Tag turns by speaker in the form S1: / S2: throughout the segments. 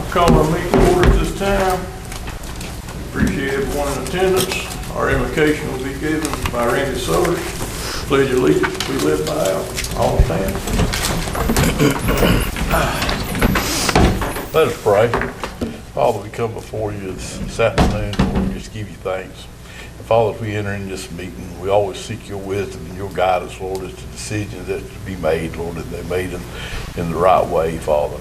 S1: Call our meeting order at this time. Appreciate everyone in attendance. Our invocation will be given by Randy Sowers. Pledge allegiance we live by. All stand. Let us pray. Father, we come before you this afternoon, Lord, we just give you thanks. And Father, as we enter in this meeting, we always seek your wisdom and your guidance, Lord, as to decisions that to be made, Lord, that they're made in the right way, Father.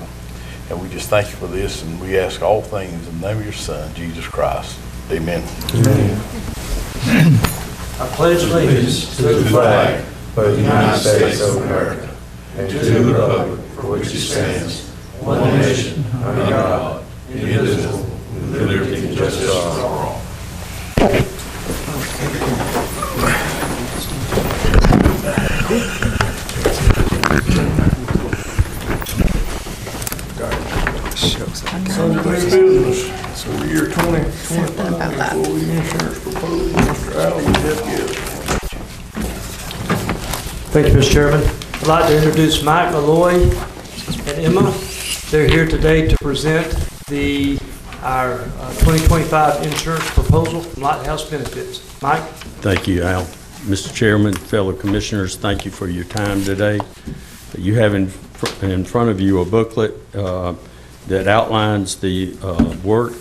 S1: And we just thank you for this, and we ask all things in the name of your Son, Jesus Christ. Amen.
S2: Amen. I pledge allegiance to the flag of the United States of America and to the republic for which it stands, one nation, under God, indivisible, with liberty and justice for all.
S1: Under new business for the year 2025 employee insurance proposal, Mr. Al, you have given.
S2: Thank you, Mr. Chairman. I'd like to introduce Mike Malloy and Emma. They're here today to present our 2025 insurance proposal from Lighthouse Benefits. Mike?
S3: Thank you, Al. Mr. Chairman, fellow commissioners, thank you for your time today. You have in front of you a booklet that outlines the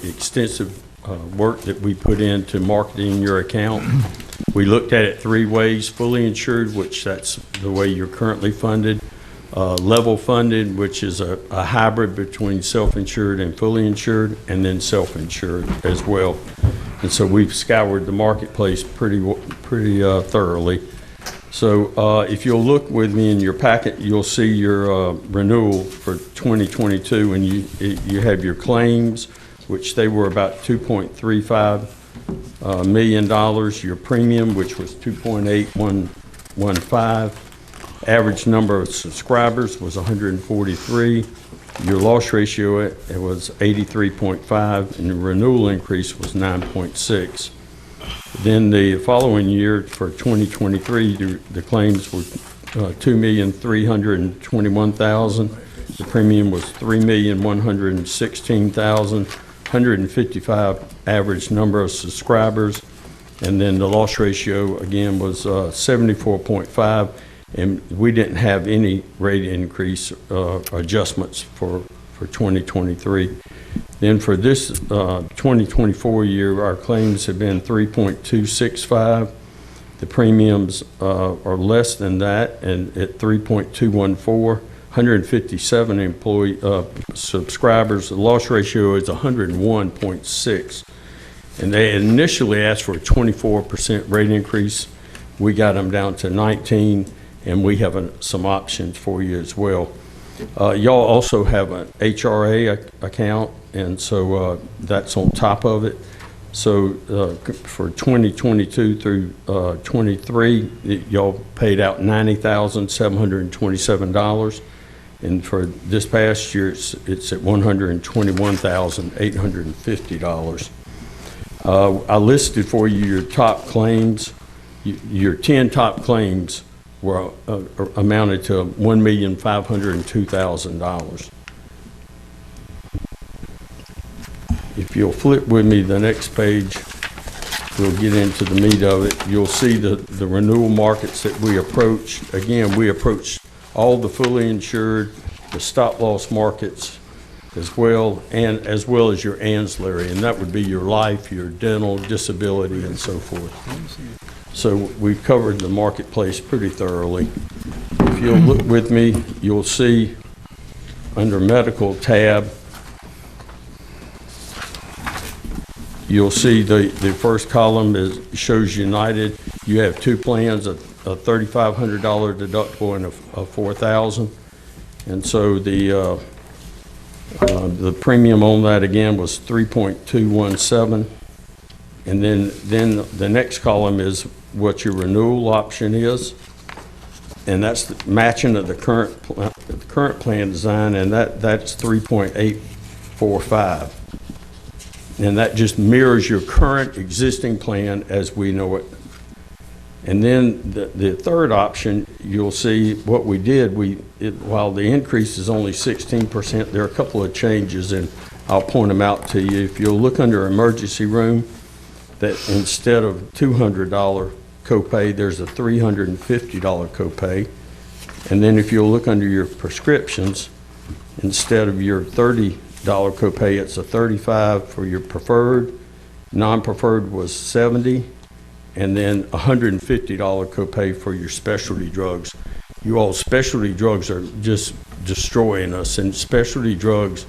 S3: extensive work that we put into marketing your account. We looked at it three ways: fully insured, which that's the way you're currently funded; level funded, which is a hybrid between self-insured and fully insured; and then self-insured as well. And so we've scoured the marketplace pretty thoroughly. So if you'll look with me in your packet, you'll see your renewal for 2022, and you have your claims, which they were about $2.35 million. Your premium, which was 2.815. Average number of subscribers was 143. Your loss ratio it was 83.5, and the renewal increase was 9.6. Then the following year, for 2023, the claims were $2,321,000. The premium was $3,116,000. 155 average number of subscribers, and then the loss ratio again was 74.5, and we didn't have any rate increase adjustments for 2023. Then for this 2024 year, our claims have been 3.265. The premiums are less than that, and at 3.214. 157 employee subscribers. The loss ratio is 101.6. And they initially asked for a 24% rate increase. We got them down to 19, and we have some options for you as well. Y'all also have an HRA account, and so that's on top of it. So for 2022 through 23, y'all paid out $90,727. And for this past year, it's at $121,850. I listed for you your top claims. Your 10 top claims were amounted to $1,502,000. If you'll flip with me the next page, we'll get into the meat of it. You'll see the renewal markets that we approached. Again, we approached all the fully insured, the stop loss markets as well as your ancillary, and that would be your life, your dental, disability, and so forth. So we've covered the marketplace pretty thoroughly. If you'll look with me, you'll see under medical tab, you'll see the first column shows United. You have two plans, a $3,500 deductible and a $4,000, and so the premium on that again was 3.217, and then the next column is what your renewal option is, and that's the matching of the current plan design, and that's 3.845, and that just mirrors your current existing plan as we know it. And then the third option, you'll see what we did. While the increase is only 16%, there are a couple of changes in I'll point them out to you. If you'll look under emergency room, that instead of $200 copay, there's a $350 copay. And then if you'll look under your prescriptions, instead of your $30 copay, it's a $35 for your preferred. Non-preferred was $70, and then $150 copay for your specialty drugs. You all, specialty drugs are just destroying us, and specialty drugs,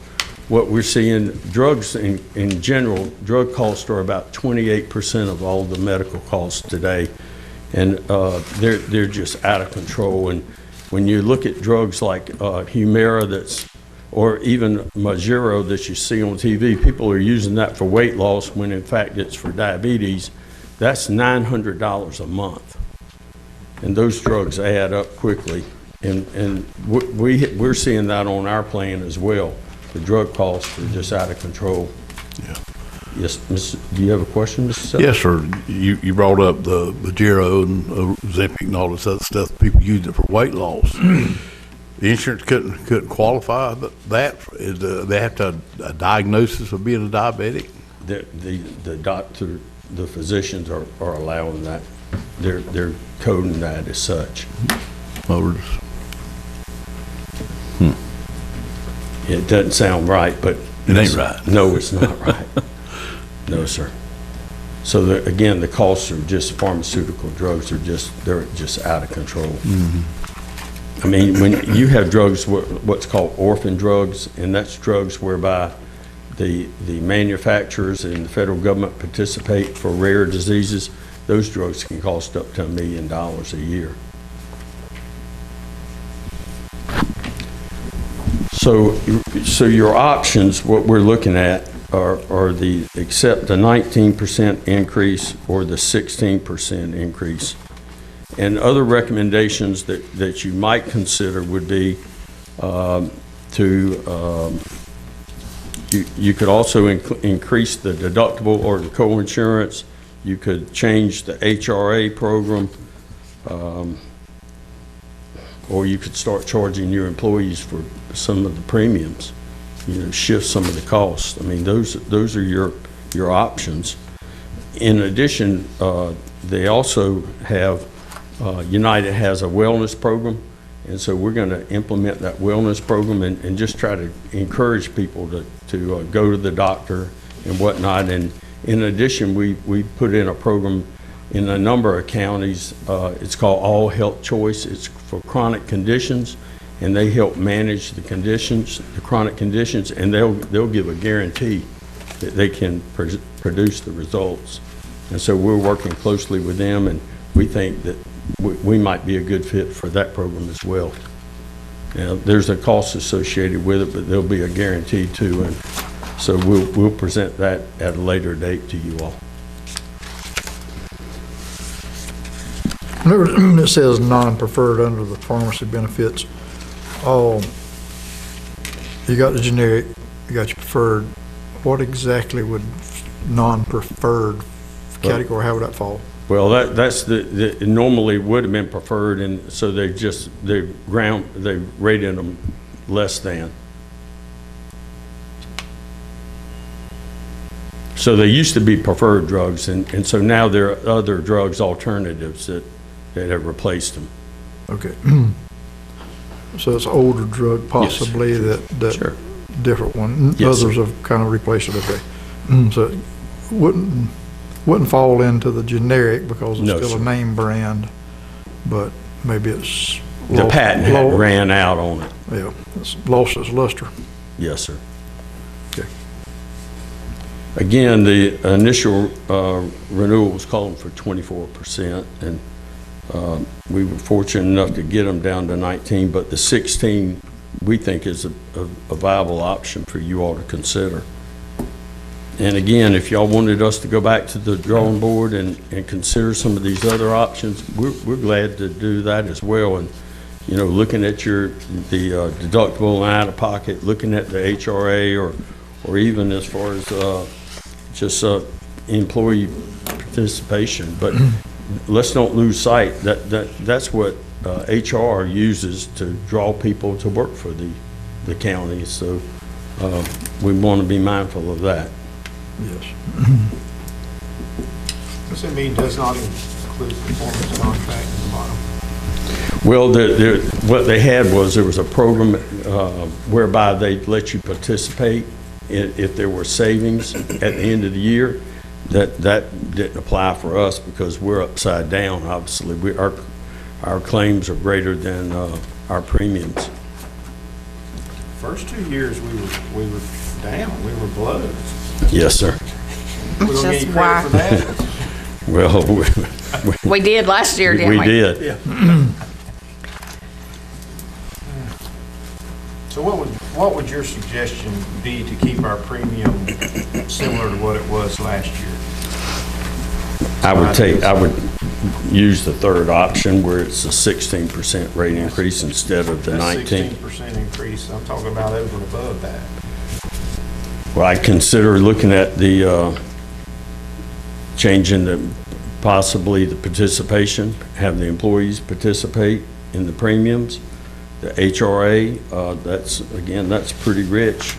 S3: what we're seeing, drugs in general, drug costs are about 28% of all the medical costs today, and they're just out of control. And when you look at drugs like Humira, or even Mounjaro that you see on TV, people are using that for weight loss when in fact it's for diabetes. That's $900 a month. And those drugs add up quickly. And we're seeing that on our plan as well. The drug costs are just out of control.
S1: Yeah.
S3: Yes, do you have a question, Mr. Sutton?
S1: Yes, sir. You brought up the Mounjaro and Ozempic and all this other stuff. People use it for weight loss. The insurance couldn't qualify that. They have to have a diagnosis of being a diabetic.
S3: The doctor, the physicians are allowing that. They're coding that as such. It doesn't sound right, but
S1: It ain't right.
S3: No, it's not right. No, sir. So again, the costs of just pharmaceutical drugs they're just out of control. I mean, when you have drugs, what's called orphan drugs, and that's drugs whereby the manufacturers and the federal government participate for rare diseases, those drugs can cost up to $1 million a year. So your options, what we're looking at, are the accept the 19% increase or the 16% increase. And other recommendations that you might consider would be you could also increase the deductible or the co-insurance. You could change the HRA program, or you could start charging your employees for some of the premiums, shift some of the costs. I mean, those are your options. In addition, they also have, United has a wellness program, and so we're going to implement that wellness program and just try to encourage people to go to the doctor and whatnot. And in addition, we put in a program in a number of counties. It's called All Health Choice. It's for chronic conditions, and they help manage the conditions, the chronic conditions, and they'll give a guarantee that they can produce the results. And so we're working closely with them, and we think that we might be a good fit for that program as well. Now, there's a cost associated with it, but there'll be a guarantee too, and so we'll present that at a later date to you all.
S4: Whenever it says non-preferred under the pharmacy benefits, you got the generic, you got your preferred. What exactly would non-preferred category, how would that fall?
S3: Well, that's it normally would have been preferred, and so they rated them less than. So they used to be preferred drugs, and so now there are other drugs, alternatives that have replaced them.
S4: Okay. So it's an older drug possibly that
S3: Sure.
S4: different one.
S3: Yes,
S4: Others
S3: sir.
S4: have kind of replaced it, okay. So it wouldn't fall into the generic because it's
S3: No,
S4: still
S3: sir.
S4: a name brand, but maybe it's
S3: The patent had
S4: lost-
S3: ran out on it.
S4: Yeah, it's lost its luster.
S3: Yes, sir. Okay. Again, the initial renewal was calling for 24%, and we were fortunate enough to get them down to 19, but the 16 we think is a viable option for you all to consider. And again, if y'all wanted us to go back to the drawing board and consider some of these other options, we're glad to do that as well. And looking at the deductible and out of pocket, looking at the HRA, or even as far as just employee participation. But let's not lose sight that's what HR uses to draw people to work for the county. So we want to be mindful of that.
S4: Yes.
S2: Does that mean does not include performance contract at the bottom?
S3: Well, what they had was there was a program whereby they let you participate if there were savings at the end of the year. That didn't apply for us because we're upside down, obviously. Our claims are greater than our premiums.
S2: First 2 years, we were down, we were below.
S3: Yes, sir.
S2: We don't get any credit for that.
S3: Well,
S5: We did last year, didn't we?
S3: we did.
S2: Yeah. So what would your suggestion be to keep our premium similar to what it was last year?
S3: I would use the third option where it's a 16% rate increase instead of the 19.
S2: That's 16% increase, I'm talking about over and above that.
S3: Well, I consider looking at the changing possibly the participation, have the employees participate in the premiums. The HRA, that's pretty rich.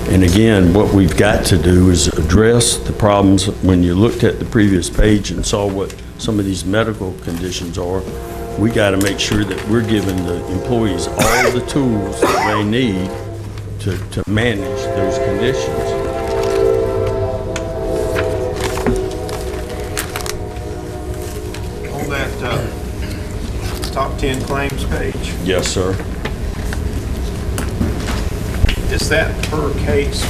S3: And again, what we've got to do is address the problems. When you looked at the previous page and saw what some of these medical conditions are, we got to make sure that we're giving the employees all the tools that they need to manage those conditions.
S2: On that top 10 claims page,
S3: Yes, sir.
S2: is that per case?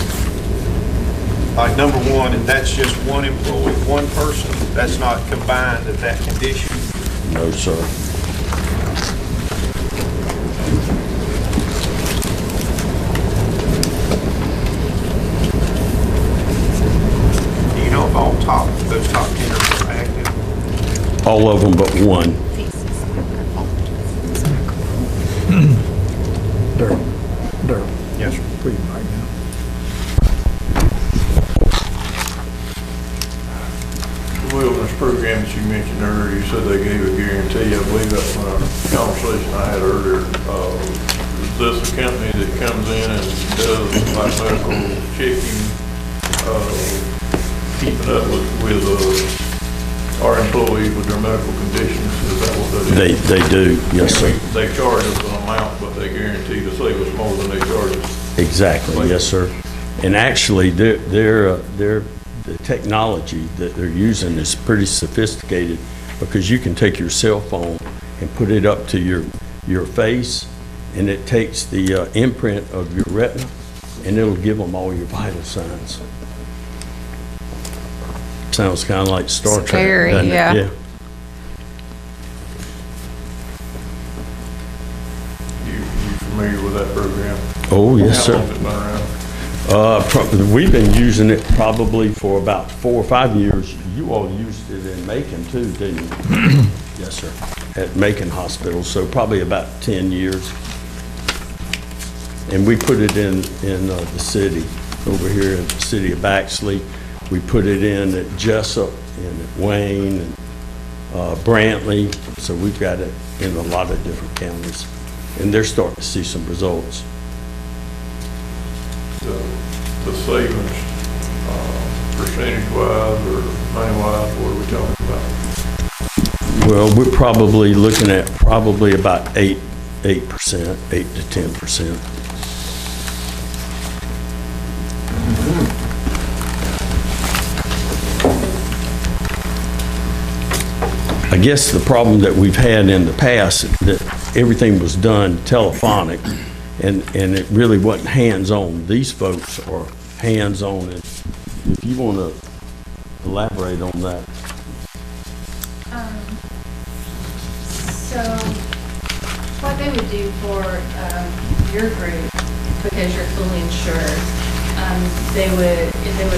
S2: Like number one, and that's just one employee, one person, that's not combined of that condition?
S3: No, sir.
S2: Do you know if those top 10 are active?
S3: All of them but one.
S4: Darryl,
S2: Yes, sir.
S4: put your mic down.
S1: The wilderness program that you mentioned earlier, you said they gave a guarantee. I believe that's from a conversation I had earlier. Is this a company that comes in and does like medical checking, keeping up with our employees with their medical conditions? Is that what that is?
S3: They do, yes, sir.
S1: They charge us an amount, but they guarantee to save us more than they charge us.
S3: Exactly, yes, sir. And actually, the technology that they're using is pretty sophisticated because you can take your cell phone and put it up to your face, and it takes the imprint of your retina, and it'll give them all your vital signs. Sounds kind of like Star Trek,
S5: Scary,
S3: doesn't it?
S5: yeah.
S1: You familiar with that program?
S3: Oh, yes,
S1: How long
S3: sir.
S1: has it been around?
S3: We've been using it probably for about 4 or 5 years. You all used it in Macon too, didn't you? Yes, sir. At Macon Hospital, so probably about 10 years. And we put it in the city, over here in the city of Baxley. We put it in at Jessup and at Wayne and Brantley. So we've got it in a lot of different counties. And they're starting to see some results.
S1: The savings, percentage-wise or money-wise, what are we talking about?
S3: Well, we're probably looking at probably about 8%, 8 to 10%. I guess the problem that we've had in the past, that everything was done telephonic, and it really wasn't hands-on. These folks are hands-on, and if you want to elaborate on that.
S6: So what they would do for your group, because you're fully insured, they would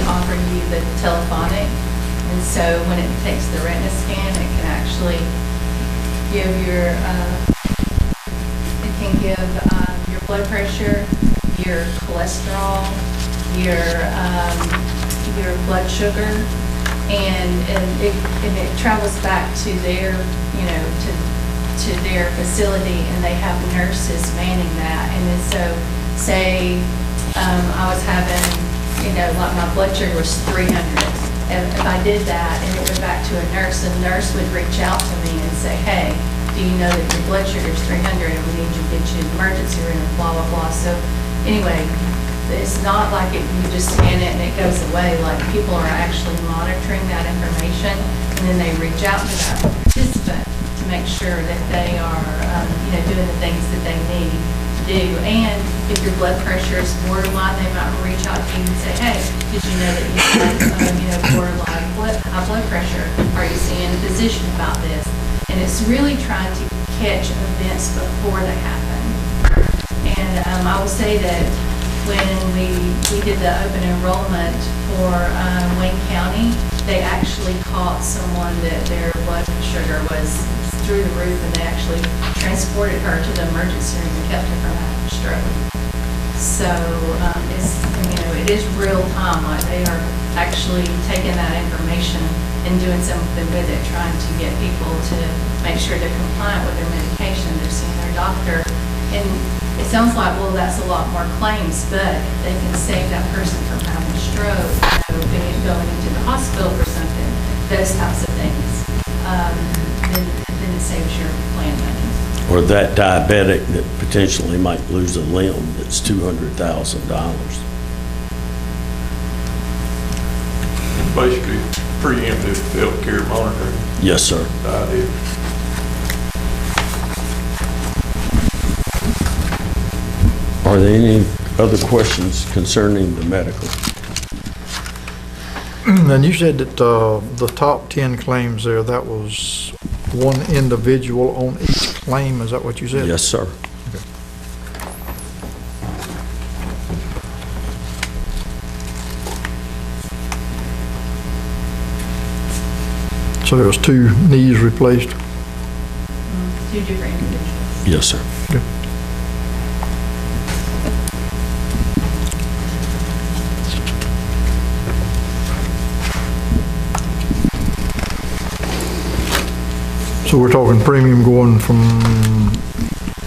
S6: offer you the telephonic, and so when it takes the retina scan, it can actually give your blood pressure, your cholesterol, your blood sugar, and it travels back to their, to their facility, and they have nurses manning that. And then so, say, I was having, like my blood sugar was 300. And if I did that and it went back to a nurse, the nurse would reach out to me and say, hey, do you know that your blood sugar is 300 and we need to get you an emergency room, blah, blah, blah. So anyway, it's not like you just scan it and it goes away. Like, people are actually monitoring that information, and then they reach out to that participant to make sure that they are, doing the things that they need to do. And if your blood pressure is borderline, they might reach out to you and say, hey, did you know that you have, borderline high blood pressure? Are you seeing a physician about this? And it's really trying to catch events before they happen. And I will say that when we did the open enrollment for Wayne County, they actually caught someone that their blood sugar was through the roof, and they actually transported her to the emergency room and kept her from having a stroke. So it is real time. Like, they are actually taking that information and doing something with it, trying to get people to make sure they're compliant with their medication, they're seeing their doctor. And it sounds like, well, that's a lot more claims, but they can save that person from having a stroke, going into the hospital for something, those types of things. Then it saves your plan money.
S3: Or that diabetic that potentially might lose a limb that's $200,000.
S2: Basically, preemptive healthcare monitoring.
S3: Yes, sir.
S2: Idea.
S3: Are there any other questions concerning the medical?
S4: And you said that the top 10 claims there, that was one individual on each claim, is that what you said?
S3: Yes, sir.
S4: So there was 2 knees replaced?
S6: 2 different individuals.
S3: Yes, sir.
S4: Okay. So we're talking premium going from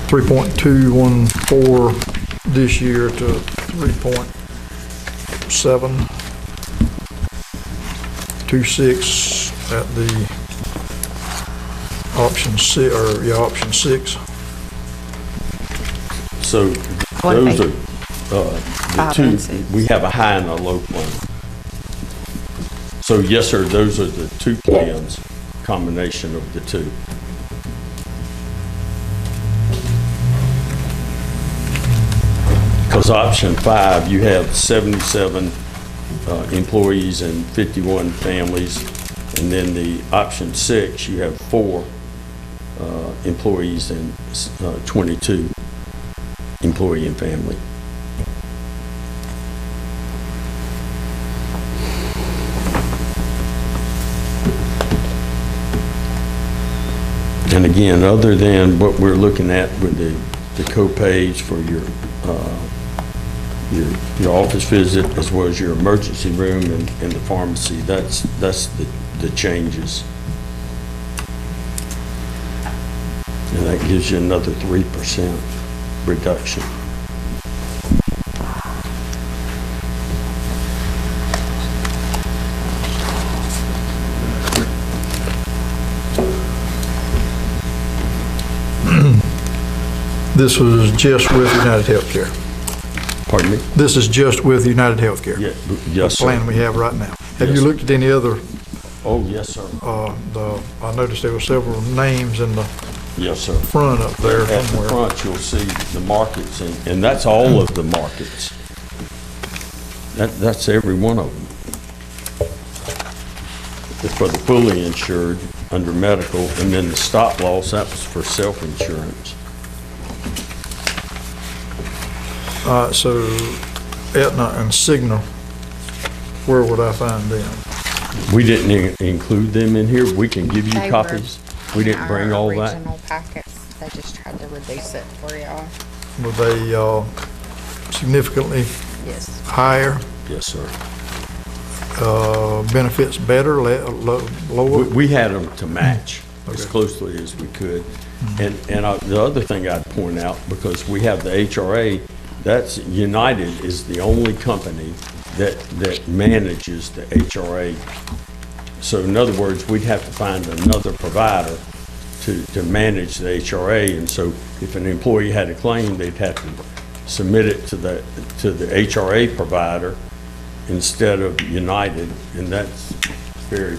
S4: 3.214 this year to 3.726 at the option 6, option 6.
S3: So
S5: What
S3: those
S5: they-
S3: are the
S5: 5
S3: two,
S5: and 6.
S3: we have a high and a low plan. So yes, sir, those are the 2 plans, combination of the 2. Because option 5, you have 77 employees and 51 families. And then the option 6, you have 4 employees and 22 employee and family. And again, other than what we're looking at with the co-pays for your office visit, as well as your emergency room and the pharmacy, that's the changes. And that gives you another 3% reduction.
S4: This was just with United Healthcare.
S3: Pardon me?
S4: This is just with United Healthcare.
S3: Yeah, yes,
S4: The plan
S3: sir.
S4: we have right now. Have
S3: Yes,
S4: you
S3: sir.
S4: looked at any other,
S3: Oh, yes, sir.
S4: I noticed there were several names in the
S3: Yes, sir.
S4: front up there
S3: At the
S4: somewhere.
S3: front, you'll see the markets, and that's all of the markets. That's every one of them. It's for the fully insured under medical, and then the stop loss, that was for self-insurance.
S4: So Aetna and Cigna, where would I find them?
S3: We didn't include them in here. We can give you
S5: They were
S3: copies. We didn't bring all that.
S5: Original packets, they just tried to reduce it for y'all.
S4: Were they significantly
S5: Yes.
S4: higher?
S3: Yes, sir.
S4: Benefits better, lower?
S3: We had them to match as
S4: Okay.
S3: closely as we could. And the other thing I'd point out, because we have the HRA, that's, United is the only company that manages the HRA. So in other words, we'd have to find another provider to manage the HRA. And so if an employee had a claim, they'd have to submit it to the HRA provider instead of United, and that's very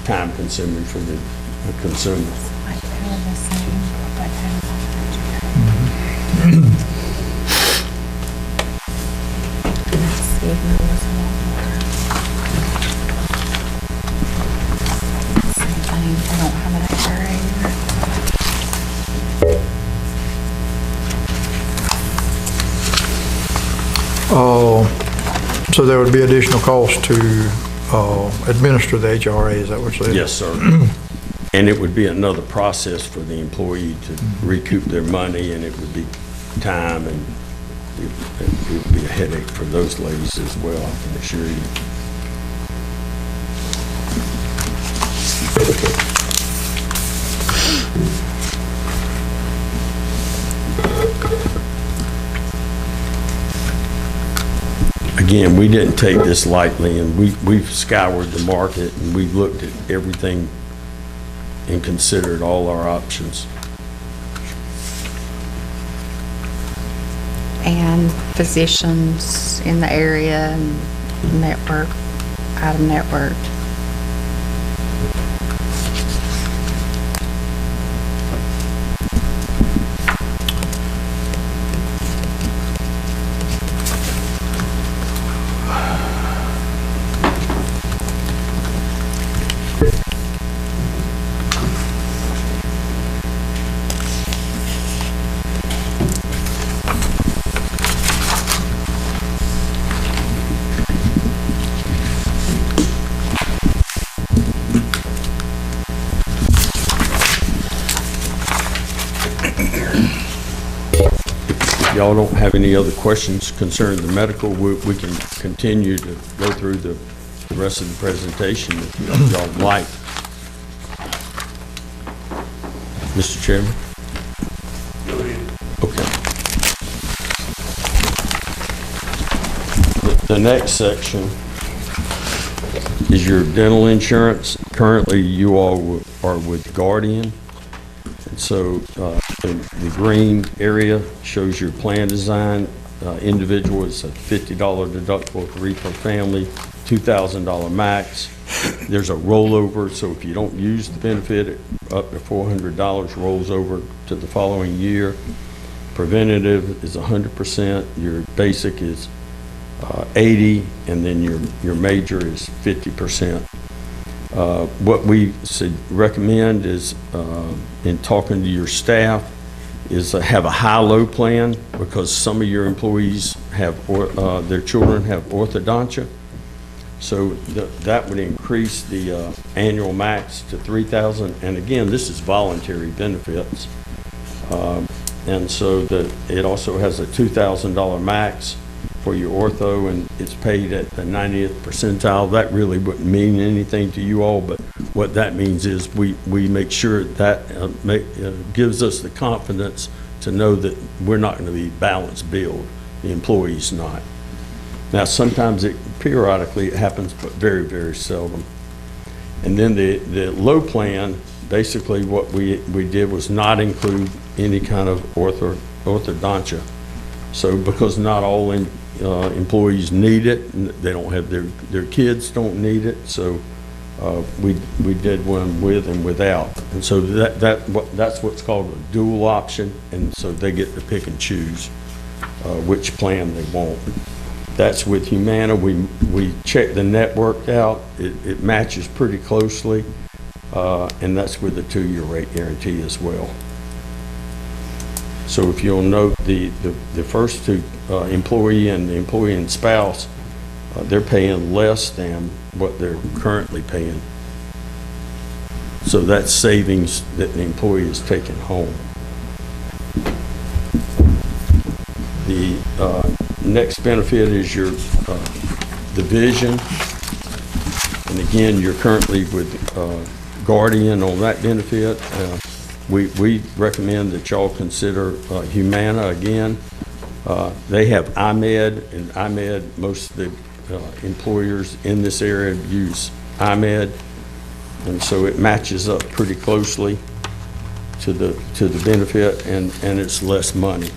S3: time consuming for the consumer.
S5: Like they're the same, but Cigna was a lot more. Same thing, they don't have an HRA either.
S4: So there would be additional cost to administer the HRA, is that what you're saying?
S3: Yes, sir. And it would be another process for the employee to recoup their money, and it would be time, and it would be a headache for those ladies as well, I can assure you. Again, we didn't take this lightly, and we've scoured the market, and we've looked at everything and considered all our options.
S5: And physicians in the area and network, out of network.
S3: Y'all don't have any other questions concerning the medical, we can continue to go through the rest of the presentation if y'all like. Mr. Chairman? Okay. The next section is your dental insurance. Currently, you all are with Guardian. And so the green area shows your plan design. Individual is a $50 deductible, 3 per family, $2,000 max. There's a rollover, so if you don't use the benefit, up to $400 rolls over to the following year. Preventative is 100%. Your basic is 80, and then your major is 50%. What we recommend is, in talking to your staff, is to have a high-low plan, because some of your employees have, their children have orthodontia. So that would increase the annual max to $3,000. And again, this is voluntary benefits. And so it also has a $2,000 max for your ortho, and it's paid at the 90th percentile. That really wouldn't mean anything to you all, but what that means is we make sure that gives us the confidence to know that we're not going to be balanced billed, the employee's not. Now, sometimes periodically it happens, but very, very seldom. And then the low plan, basically what we did was not include any kind of orthodontia. So because not all employees need it, they don't have their kids don't need it, so we did one with and without. And so that's what's called a dual option, and so they get to pick and choose which plan they want. That's with Humana. We check the network out. It matches pretty closely, and that's with the 2-year rate guarantee as well. So if you'll note, the first two, employee and spouse, they're paying less than what they're currently paying. So that's savings that the employee is taking home. The next benefit is your, the vision. And again, you're currently with Guardian on that benefit. We recommend that y'all consider Humana again. They have IMED, and IMED, most of the employers in this area use IMED, and so it matches up pretty closely to the benefit, and it's less money.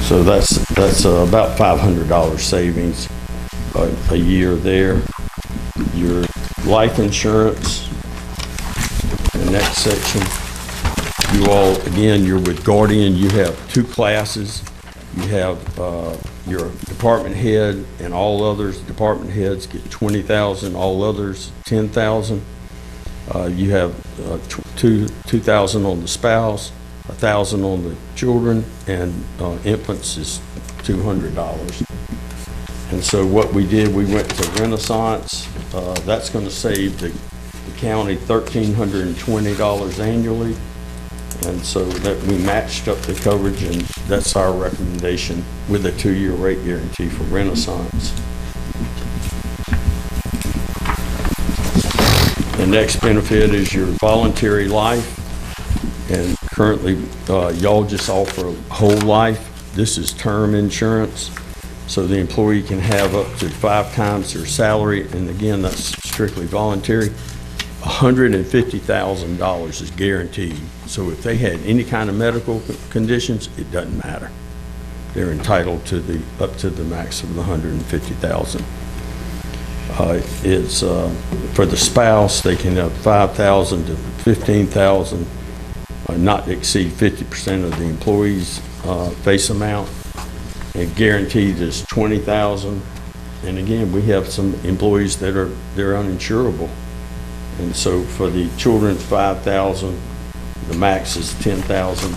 S3: So that's about $500 savings a year there. Your life insurance, the next section, you all, again, you're with Guardian, you have 2 classes. You have your department head, and all others, department heads get $20,000, all others $10,000. You have $2,000 on the spouse, $1,000 on the children, and infants is $200. And so what we did, we went to Renaissance. That's going to save the county $1,320 annually. And so that we matched up the coverage, and that's our recommendation with a 2-year rate guarantee for Renaissance. The next benefit is your voluntary life. And currently, y'all just offer whole life. This is term insurance. So the employee can have up to 5 times their salary. And again, that's strictly voluntary. $150,000 is guaranteed. So if they had any kind of medical conditions, it doesn't matter. They're entitled to up to the max of the $150,000. It's for the spouse, they can have $5,000 to $15,000, not to exceed 50% of the employee's face amount. And guaranteed is $20,000. And again, we have some employees that they're uninsurable. And so for the children, $5,000, the max is $10,000,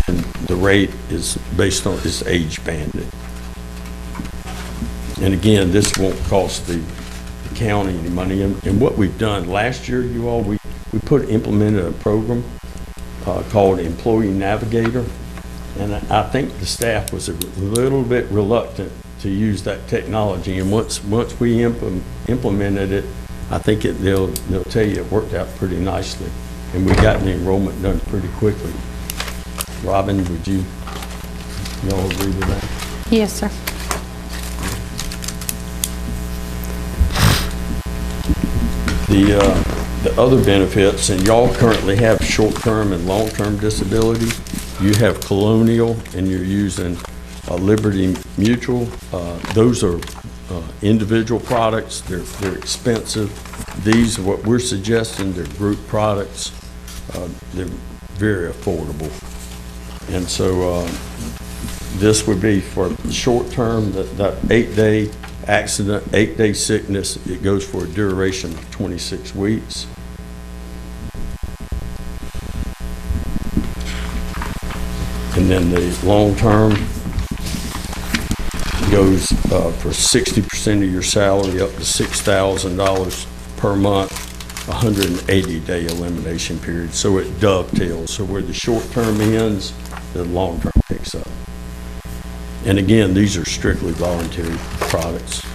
S3: and the rate is based on its age banded. And again, this won't cost the county any money. And what we've done last year, you all, we implemented a program called Employee Navigator, and I think the staff was a little bit reluctant to use that technology. And once we implemented it, I think they'll tell you it worked out pretty nicely, and we got the enrollment done pretty quickly. Robin, would y'all agree with that?
S5: Yes, sir.
S3: The other benefits, and y'all currently have short-term and long-term disability. You have Colonial, and you're using Liberty Mutual. Those are individual products. They're expensive. These, what we're suggesting, they're group products. They're very affordable. And so this would be for short term, that 8-day accident, 8-day sickness. It goes for a duration of 26 weeks. And then the long term goes for 60% of your salary up to $6,000 per month, 180-day elimination period. So it dovetails. So where the short term ends, the long term picks up. And again, these are strictly voluntary products.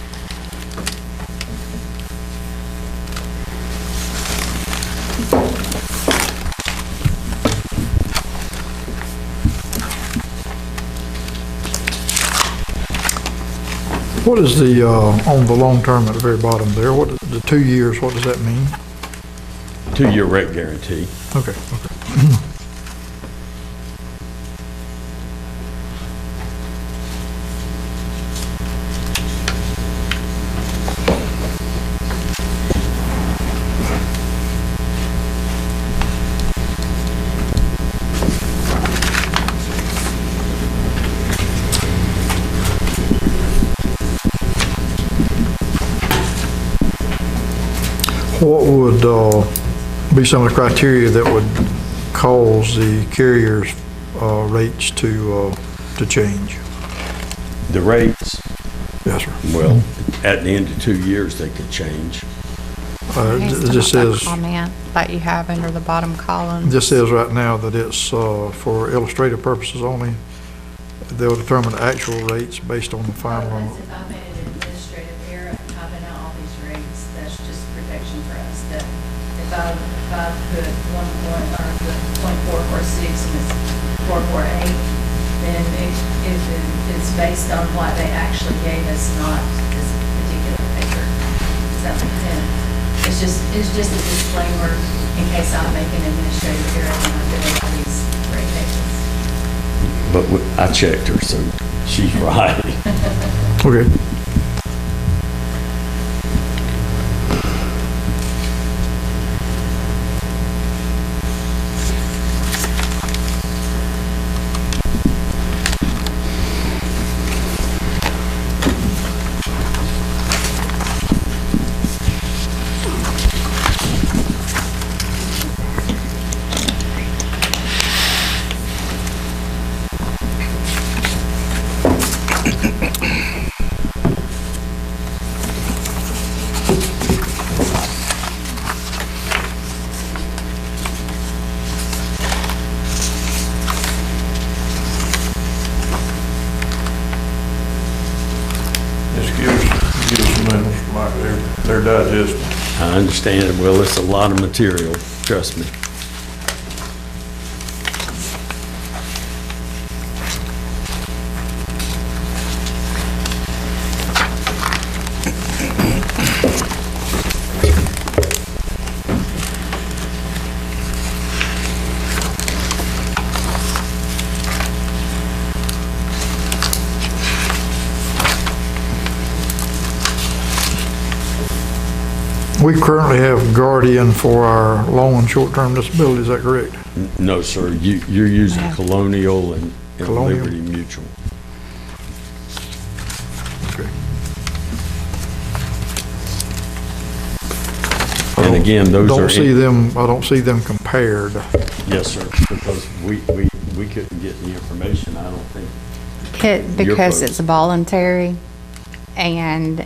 S4: What is the, on the long term at the very bottom there, what is the 2 years, what does that mean?
S3: 2-year rate guarantee.
S4: Okay. What would be some of the criteria that would cause the carrier's rates to change?
S3: The rates,
S4: Yes, sir.
S3: well, at the end of 2 years, they could change.
S5: Needs to
S4: It just
S5: make that
S4: says,
S5: comment that you have under the bottom column.
S4: it just says right now that it's for illustrative purposes only. They'll determine the actual rates based on the final.
S6: If I made an administrative error and typing out all these rates, that's just protection for us. That if I put 1.446 and it's 448, then if it's based on what they actually gave us, not this particular paper. Does that make sense? It's just a disclaimer in case I make an administrative error when I'm doing all these rate tables.
S3: But I checked her, so she's right.
S4: Okay.
S1: Just give us a minute, Mr. Mike, they're digesting.
S3: I understand. Well, it's a lot of material, trust me.
S4: We currently have Guardian for our long and short-term disability, is that correct?
S3: No, sir, you're using Colonial and
S4: Colonial.
S3: Liberty Mutual.
S4: Okay.
S3: And again, those are.
S4: I don't see them compared.
S3: Yes, sir, because we couldn't get the information, I don't think.
S5: Because
S3: folks.
S5: it's voluntary, and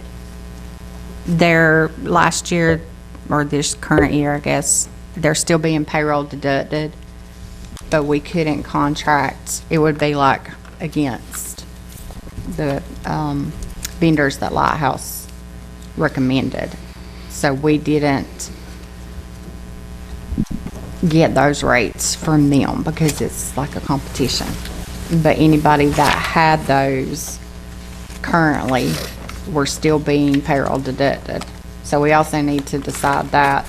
S5: they're, last year, or this current year, I guess, they're still being payroll deducted, but we couldn't contract, it would be like against the vendors that Lighthouse recommended. So we didn't get those rates from them because it's like a competition. But anybody that had those currently were still being payroll deducted. So we also need to decide that.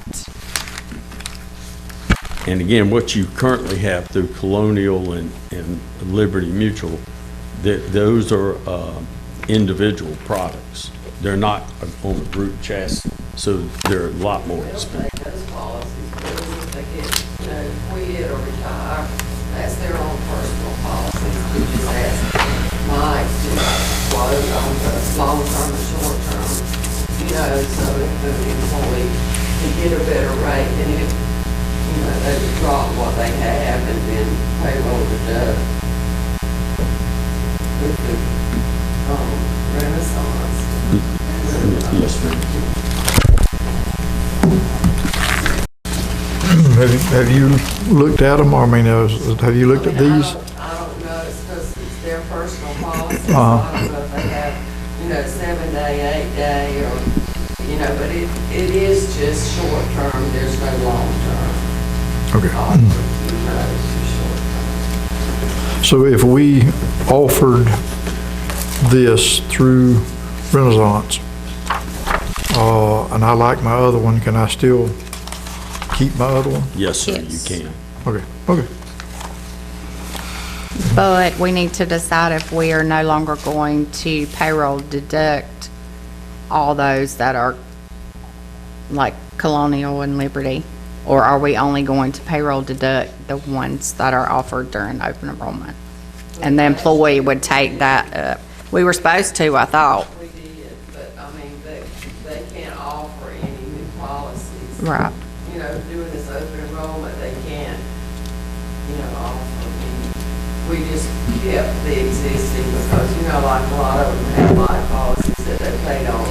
S3: And again, what you currently have through Colonial and Liberty Mutual, those are individual products. They're not on a group chassis, so they're a lot more expensive.
S7: Those policies, if they get, quit or retire, that's their own personal policies. We just ask Mike to quote on the long-term and short-term, so if the employee can get a better rate than if, they would drop what they have and then payroll deduct with the, Renaissance.
S3: Yes, ma'am.
S4: Have you looked at them, or have you looked at these?
S7: I don't know, it's because it's their personal policy.
S4: Uh-huh.
S7: I don't know if they have, 7-day, 8-day, or, but it is just short term, there's no long term.
S4: Okay.
S7: It's just short term.
S4: So if we offered this through Renaissance, and I like my other one, can I still keep my other one?
S3: Yes, sir, you
S5: Yes.
S3: can.
S4: Okay, okay.
S5: But we need to decide if we are no longer going to payroll deduct all those that are like Colonial and Liberty, or are we only going to payroll deduct the ones that are offered during open enrollment? And the employee would take that up. We were supposed to, I thought.
S7: We did, but they can't offer any new policies.
S5: Right.
S7: Doing this open enrollment, they can't, offer any. We just kept the existing because, like a lot of them have life policies that they paid on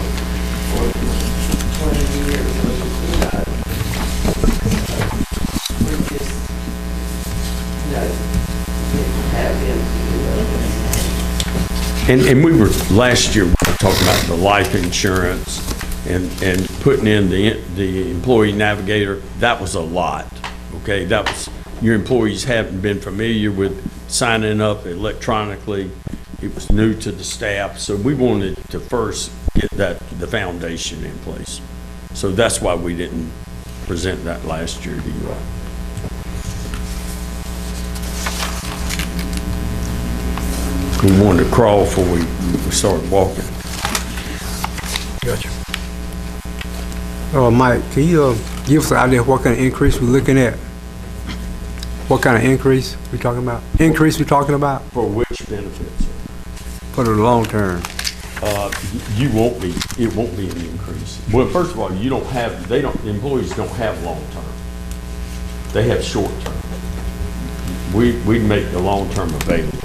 S7: for 20 years, or,
S3: And we were, last year, we were talking about the life insurance and putting in the employee navigator. That was a lot, okay? That was, your employees haven't been familiar with signing up electronically. It was new to the staff, so we wanted to first get the foundation in place. So that's why we didn't present that last year to you all. We wanted to crawl before we started walking.
S4: Gotcha.
S2: Mike, can you give us an idea of what kind of increase we're looking at? What kind of increase we talking about? Increase we talking about
S3: For which benefits?
S2: for the long term?
S3: You won't be, it won't be an increase. Well, first of all, the employees don't have long-term. They have short-term. We make the long-term available.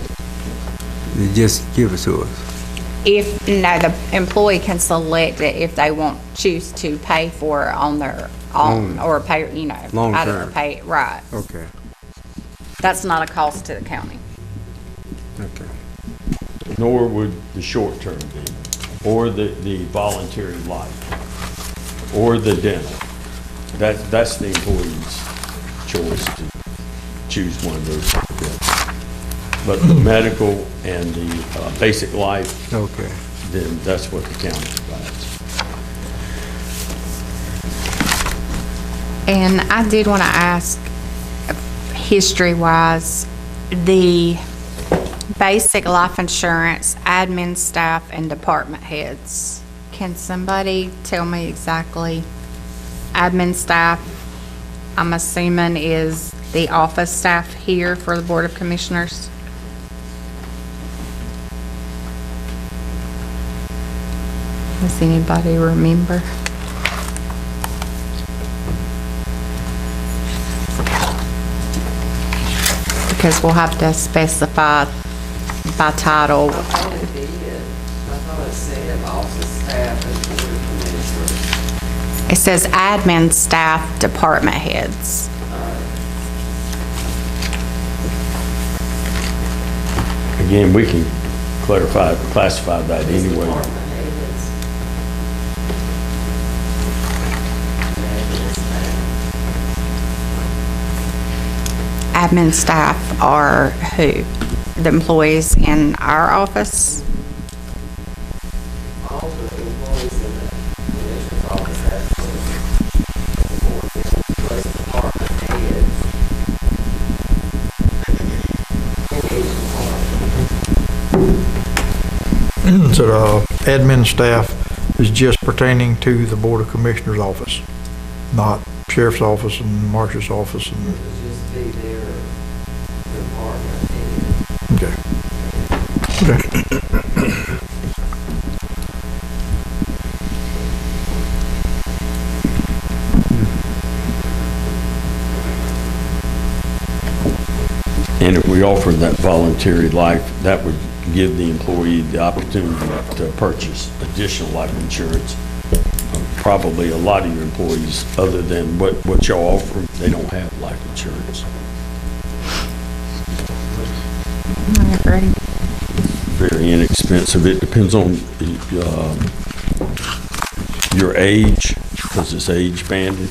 S2: You just give it to us.
S5: The employee can select it if they choose to pay for it on their own, or pay,
S2: Long
S5: out of
S2: term.
S5: their pay, right.
S2: Okay,
S5: That's not a cost to the county.
S2: okay.
S3: Nor would the short-term be, or the voluntary life, or the dental. That's the employee's choice to choose one of those. But the medical and the basic life,
S2: Okay.
S3: then that's what the county provides.
S5: And I did want to ask, history-wise, the basic life insurance, admin staff, and department heads. Can somebody tell me exactly? Admin staff, I'm assuming is the office staff here for the Board of Commissioners? Does anybody remember? Because we'll have to specify by title.
S7: I thought it did. I thought it said office staff and board of commissioners.
S5: It says admin staff, department heads.
S3: Again, we can classify that anyway.
S7: Department heads.
S5: Admin staff are who? The employees in our office?
S7: All the employees in the commissioner's office have to, plus department heads. In each department.
S4: So the admin staff is just pertaining to the Board of Commissioners office, not sheriff's office and marshal's office and,
S7: It'll just be their department head.
S4: okay. Okay.
S3: And if we offer that voluntary life, that would give the employee the opportunity to purchase additional life insurance. Probably a lot of your employees, other than what y'all offer, they don't have life insurance.
S5: I agree.
S3: Very inexpensive. It depends on your age, because it's age banded.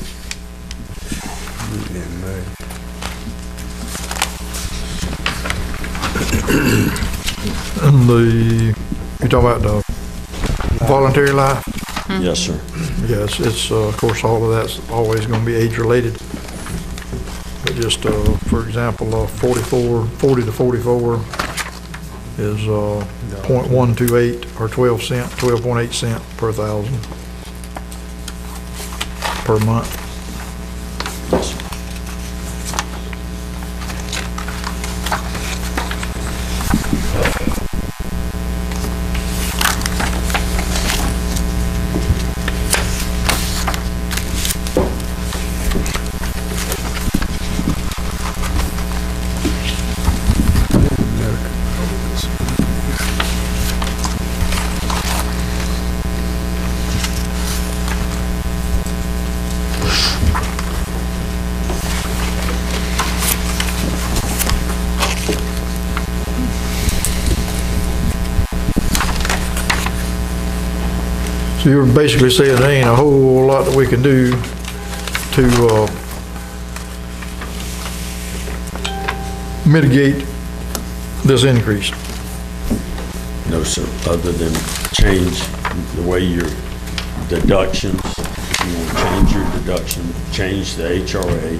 S4: And you talking about the voluntary life?
S3: Yes, sir.
S4: Yes, it's, of course, all of that's always going to be age-related. But just, for example, 40 to 44 is .128 or 12.8 cent per thousand per month.
S3: Yes, sir.
S4: So you're basically saying there ain't a whole lot that we can do to mitigate this increase?
S3: No, sir, other than change the way your deductions, if you want to change your deduction, change the HRA,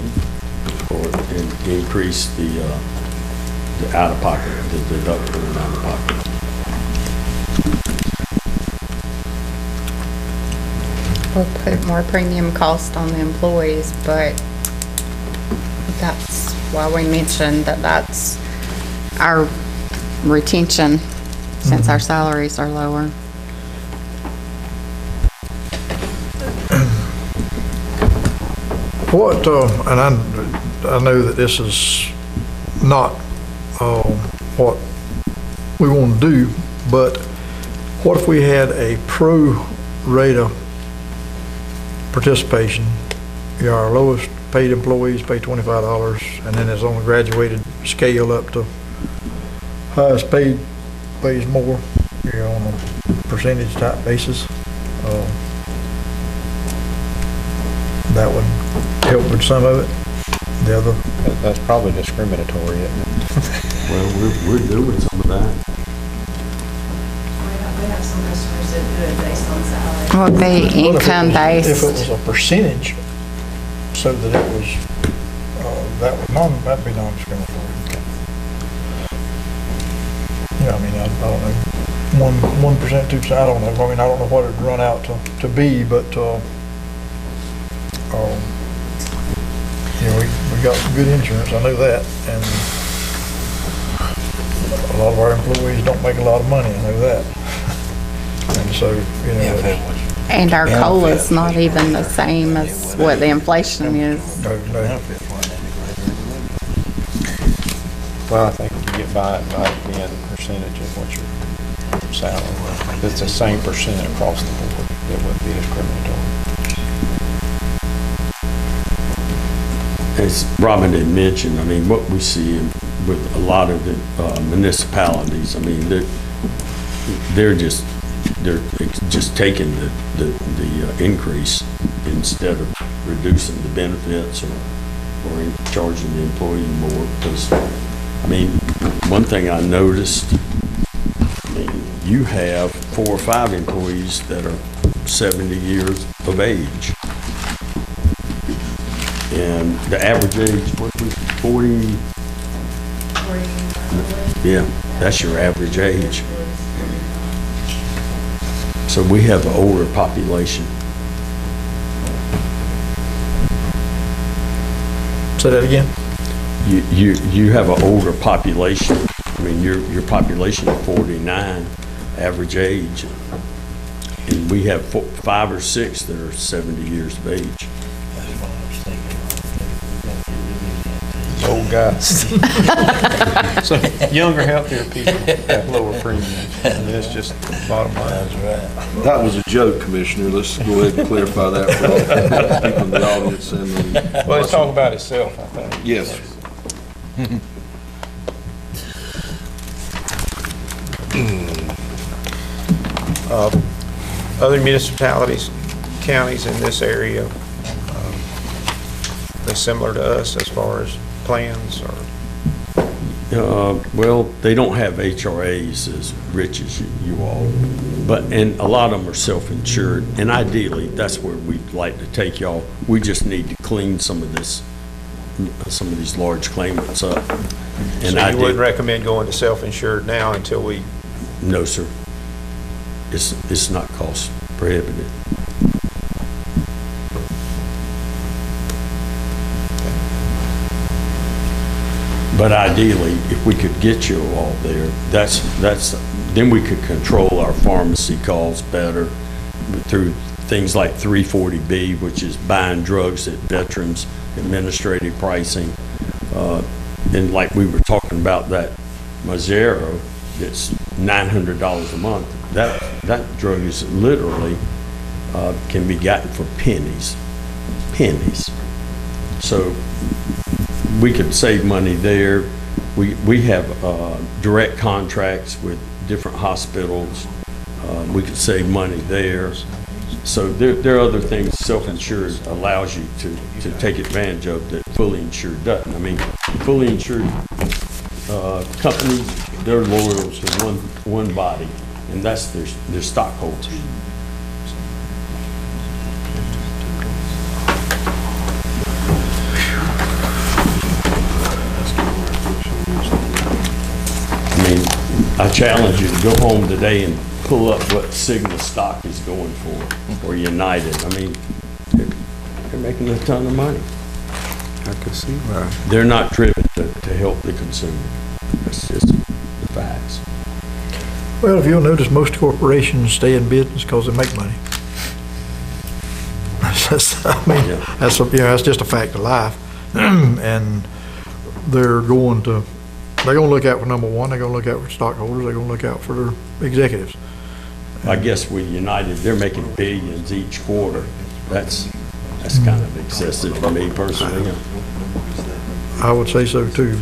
S3: and increase the out-of-pocket, the deductible and out-of-pocket.
S5: We'll put more premium cost on the employees, but that's why we mentioned that that's our retention, since our salaries are lower.
S4: What, and I know that this is not what we want to do, but what if we had a pro rata participation? Our lowest paid employees pay $25, and then it's on a graduated scale up to highest paid pays more, on a percentage type basis. That would help with some of it. The other,
S2: That's probably discriminatory, isn't it?
S3: Well, we're doing some of that.
S6: We have some customers that do it based on salary.
S5: It would be
S4: if it
S5: income-based.
S4: was a percentage, so that it was, that'd be non-discriminatory. I mean, I don't know, 1%, 2%, I don't know. I mean, I don't know what it'd run out to be, but, we got good insurance, I know that, and a lot of our employees don't make a lot of money, I know that. And so,
S5: And our COLA's not even the same as what the inflation is.
S4: no.
S2: Well, I think you get by it being a percentage of what your salary was. If it's the same percent across the board, it wouldn't be discriminatory.
S3: As Robin had mentioned, I mean, what we see with a lot of the municipalities, I mean, they're just taking the increase instead of reducing the benefits or charging the employee more. Because, I mean, one thing I noticed, I mean, you have 4 or 5 employees that are 70 years of age. And the average age, what was it, 40? Yeah, that's your average age. So we have an older population.
S4: Say that again?
S3: You have an older population. I mean, your population is 49, average age. And we have 5 or 6 that are 70 years of age.
S2: Old guys. So younger, healthier people have lower premiums, and it's just bottom line. That's right.
S8: That was a joke, Commissioner. Let's go ahead and clarify that for all the people in the audience and
S2: Well, it's talking about itself, I think.
S8: yes.
S2: Other municipalities, counties in this area, they similar to us as far as plans or?
S3: Well, they don't have HRAs as rich as you all, and a lot of them are self-insured, and ideally, that's where we'd like to take y'all. We just need to clean some of these large claimants up. And
S2: So you wouldn't recommend going to self-insured now until we?
S3: No, sir. It's not cost prohibitive. But ideally, if we could get you all there, then we could control our pharmacy calls better through things like 340B, which is buying drugs at veterans, administrative pricing. And like we were talking about that Mazero, that's $900 a month. That drug is literally, can be gotten for pennies. So we could save money there. We have direct contracts with different hospitals. We could save money there. So there are other things self-insured allows you to take advantage of that fully insured doesn't. I mean, fully insured companies, they're loyal to one body, and that's their stockholders. I mean, I challenge you to go home today and pull up what Cigna stock is going for, or United. I mean, they're making a ton of money.
S2: I can see why.
S3: They're not driven to help the consumer. That's just the facts.
S4: Well, if you'll notice, most corporations stay in business because they make money. I mean,
S3: Yeah.
S4: that's just a fact of life. And they're going to look out for number one, they're going to look out for stockholders, they're going to look out for their executives.
S3: I guess with United, they're making billions each quarter. That's kind of excessive for me personally.
S4: I would say so too.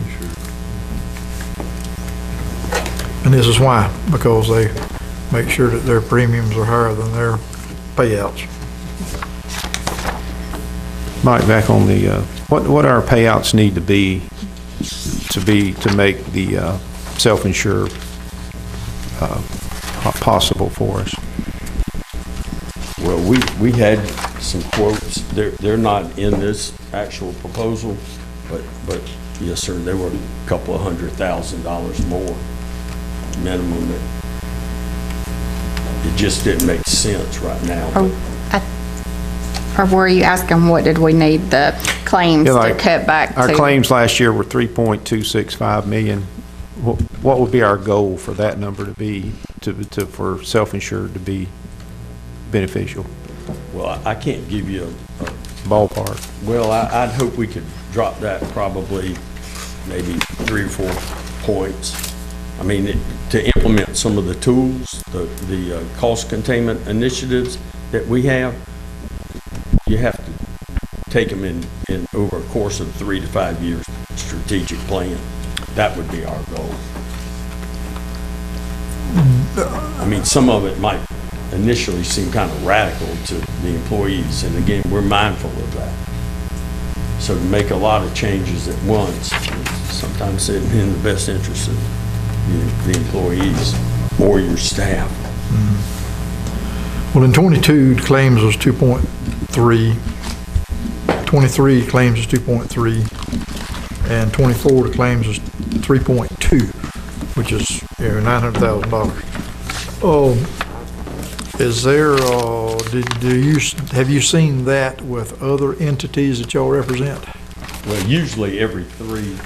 S4: And this is why, because they make sure that their premiums are higher than their payouts.
S2: Mike, back on the, what our payouts need to make the self-insure possible for us?
S3: Well, we had some quotes. They're not in this actual proposal, but yes, sir, they were a couple of $100,000 more minimum. It just didn't make sense right now.
S5: Or were you asking what did we need the claims
S2: Yeah,
S5: to
S2: like,
S5: cut back to?
S2: Our claims last year were 3.265 million. What would be our goal for that number to be, for self-insured to be beneficial?
S3: Well, I can't give you a
S2: Ballpark.
S3: well, I'd hope we could drop that probably maybe 3 or 4 points. I mean, to implement some of the tools, the cost containment initiatives that we have, you have to take them in over a course of 3 to 5 years strategic plan. That would be our goal. I mean, some of it might initially seem kind of radical to the employees, and again, we're mindful of that. So to make a lot of changes at once, sometimes it's in the best interest of the employees or your staff.
S4: Well, in 22, the claims was 2.3. 23 claims is 2.3, and 24 the claims is 3.2, which is $900,000. Is there? Have you seen that with other entities that y'all represent?
S3: Well, usually every 3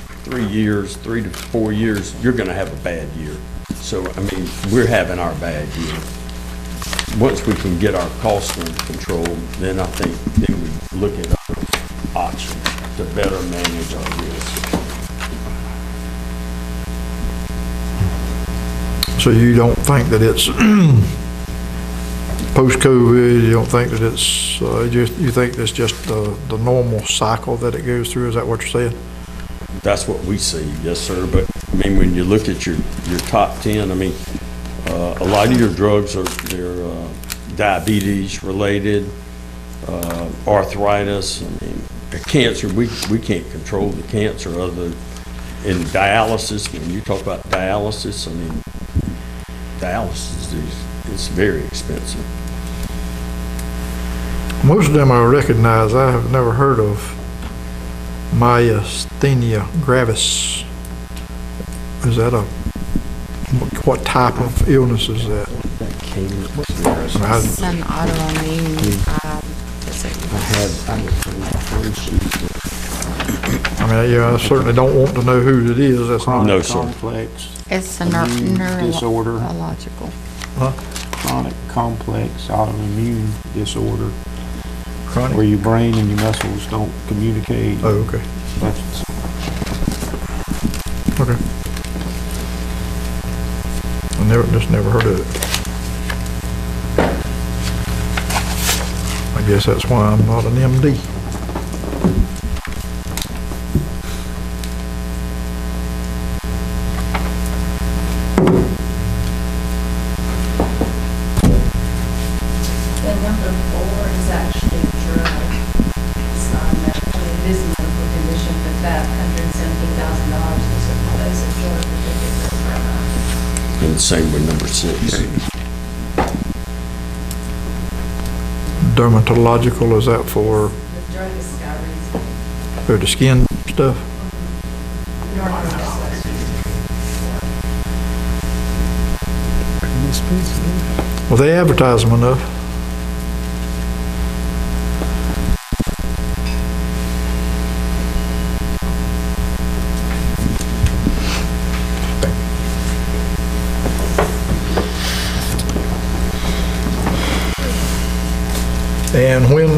S3: years, 3 to 4 years, you're going to have a bad year. So, I mean, we're having our bad year. Once we can get our costs under control, then I think then we look at other options to better manage our risk.
S4: So you don't think that it's post-COVID, you don't think that it's, you think it's just the normal cycle that it goes through? Is that what you're saying?
S3: That's what we see, yes, sir. But, I mean, when you look at your top 10, I mean, a lot of your drugs they're diabetes related, arthritis, I mean, cancer, we can't control the cancer other in dialysis. When you talk about dialysis, I mean, dialysis is very expensive.
S4: Most of them I recognize. I have never heard of myasthenia gravis. Is that what type of illness is that?
S3: That came,
S5: It's an autoimmune.
S4: I mean, yeah, I certainly don't want to know who it is. That's not.
S3: No, sir.
S9: Complex
S5: It's a
S9: disorder.
S5: neurological.
S9: Chronic complex autoimmune disorder where
S4: Chronic.
S9: your brain and your muscles don't communicate.
S4: Oh, okay.
S9: That's
S4: Okay. I never heard of it. I guess that's why I'm not an MD.
S6: number 4 is actually drug. It's not a medical, it is a medical condition, but that $117,000 is for those that drug that they get
S3: And the same with number 6.
S4: Dermatological, is that for,
S6: The drug is Skyrizi.
S4: for the skin stuff? Well, they advertise them enough. And when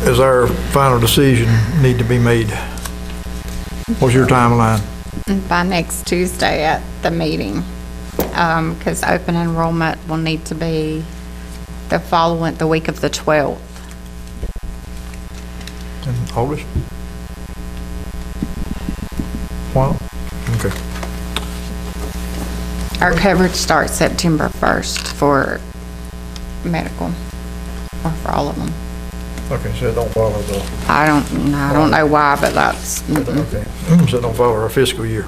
S4: is our final decision need to be made? What's your timeline?
S5: By next Tuesday at the meeting, because open enrollment will need to be the week of the 12th.
S4: In August? Well, okay.
S5: Our coverage starts September 1st for medical, or for all of them.
S4: Okay, so it don't follow the,
S5: I don't know why, but that's,
S4: okay. So it don't follow our fiscal year.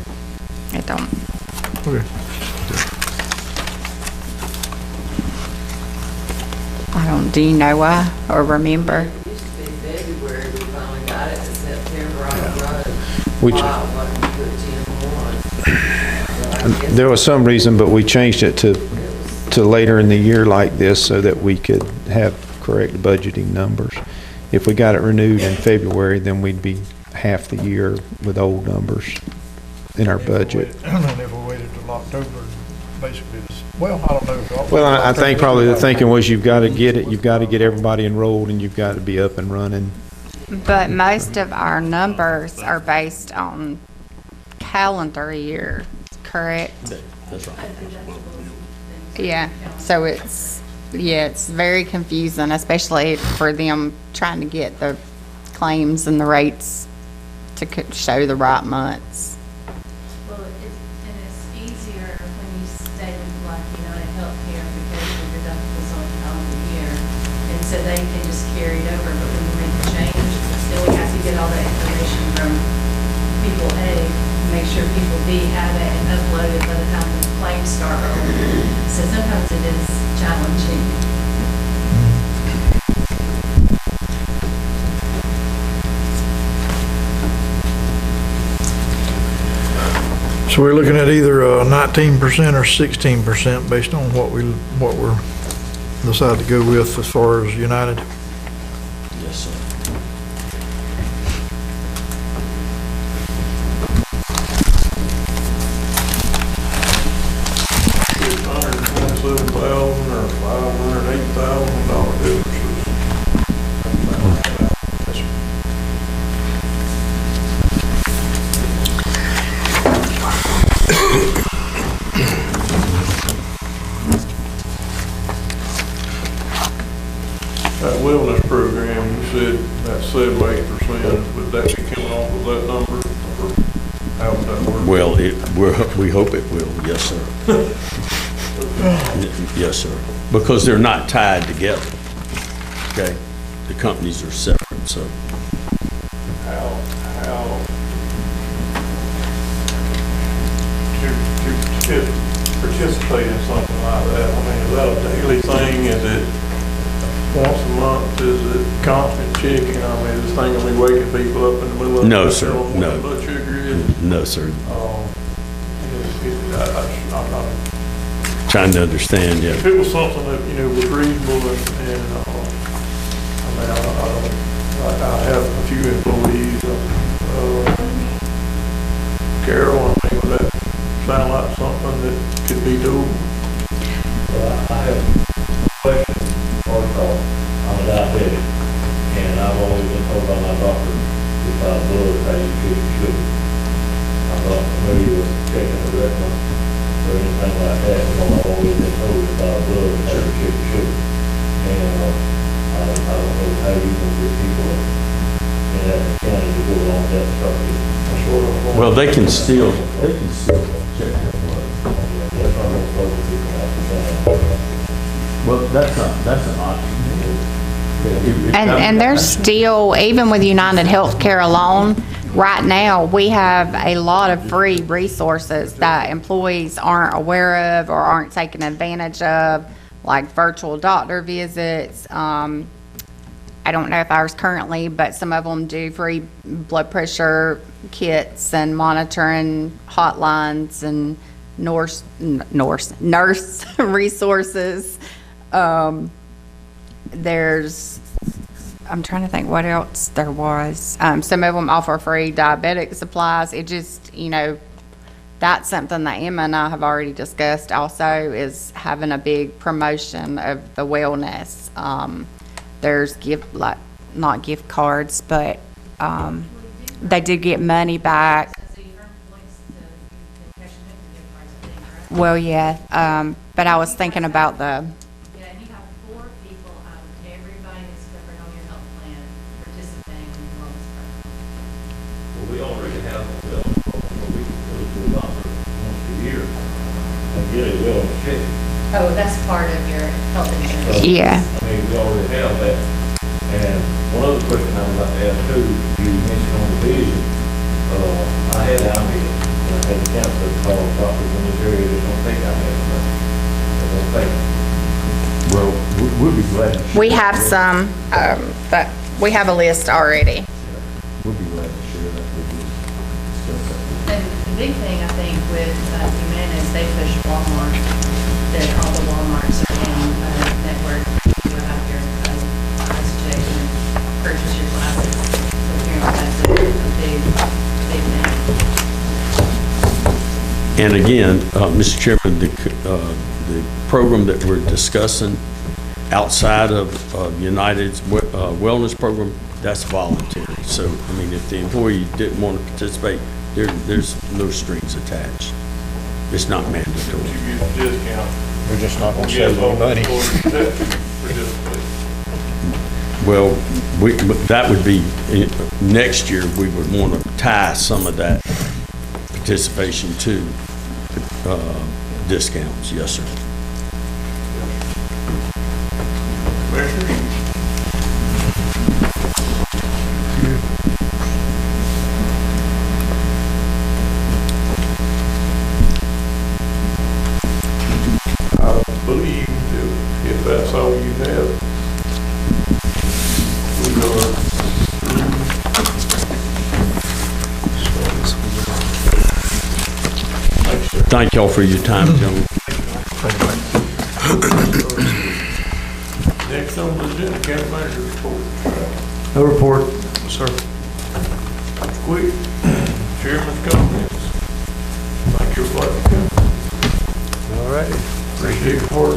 S5: it don't.
S4: Okay.
S5: Do you know why, or remember?
S7: It used to be February, we finally got it in September on the road.
S9: Which-
S7: Why it wasn't put 10-1. But I guess
S9: There was some reason, but we changed it to later in the year like this so that we could have correct budgeting numbers. If we got it renewed in February, then we'd be half the year with old numbers in our budget.
S4: And if we waited till October, basically, well, I don't know.
S9: Well, I think probably the thinking was you've got to get it, you've got to get everybody enrolled, and you've got to be up and running.
S5: But most of our numbers are based on calendar year, correct?
S3: That's right.
S5: Yeah, so it's very confusing, especially for them trying to get the claims and the rates to show the right months.
S6: Well, it's easier when you stay with like United Healthcare because your deductible's on the calendar year. And so they can just carry it over, but when you make the change, still we have to get all that information from people A, make sure people B have it and upload it by the time the claims start rolling. So sometimes it is challenging.
S4: So we're looking at either 19% or 16% based on what we're decide to go with as far as United.
S3: Yes, sir.
S2: $627,000 or $508,000 differences. That wellness program, you said that's 7-8%, would that be coming off of that number? Or how would that work?
S3: Well, we hope it will, yes, sir. Yes, sir. Because they're not tied together, okay? The companies are separate, so.
S2: How to participate in something like that? I mean, is that a daily thing? Is it once a month? Is it constant checking? I mean, is this thing gonna be waking people up in the middle of the night?
S3: No, sir,
S2: telling them
S3: no.
S2: what their blood sugar is?
S3: No, sir.
S2: I'm not,
S3: Trying to understand, yeah.
S2: if it was something that, was reasonable and I mean, I have a few employees, Carol, I mean, would that sound like something that could be doable?
S10: I have a question. First off, I'm a diabetic, and I've always been told by my doctor, if I blood, how you should, I'm not familiar with checking the retina or anything like that, but I've always been told if I blood, how you should. And, I don't know how you can get people in that county to go along that structure.
S3: Well, they can still check their blood.
S10: That's not what people have to say.
S3: Well,
S10: that's an option.
S5: And there's still, even with United Healthcare alone, right now, we have a lot of free resources that employees aren't aware of or aren't taking advantage of, like virtual doctor visits. I don't know if ours currently, but some of them do free blood pressure kits and monitoring hotlines and nurse resources. I'm trying to think what else there was. Some of them offer free diabetic supplies. It just, that's something that Emma and I have already discussed also, is having a big promotion of the wellness. There's not gift cards, but they do get money back.
S6: So you earn points to cash in to gift cards, I think, right?
S5: Well, yeah, but I was thinking about the,
S6: Yeah, and you have 4 people out of everybody that's covered on your health plan participating in the wellness program.
S10: Well, we already have a wellness program, we go to the doctor once a year and get a wellness check.
S6: Oh, that's part of your health insurance.
S5: yeah.
S10: I mean, we already have that. And one other question I would like to ask too, you mentioned on the vision, I had Almeda, and I had the counselor call doctors in this area that don't think Almeda money. They don't think. Well, we'll be glad to share.
S5: We have some, that, we have a list already.
S10: We'll be glad to share that with you.
S6: And the big thing, I think, with Humana is they push Walmart, that all the Walmarts are in network. You have your eyes checked and purchase your glasses. So apparently that's a big, big thing.
S3: And again, Mr. Chairman, the program that we're discussing outside of United's wellness program, that's voluntary. So, I mean, if the employee didn't want to participate, there's no strings attached. It's not mandatory.
S8: You get a discount.
S4: We're just not gonna save any money.
S3: Well, that would be, next year, we would want to tie some of that participation to discounts, yes, sir.
S8: I believe if that's all you have, we are.
S3: Thank y'all for your time, gentlemen.
S8: Next on the agenda, county manager report.
S4: No report, sir.
S8: Quick, chairman's comments. Thank you for letting me come.
S4: All right.
S8: Appreciate your work.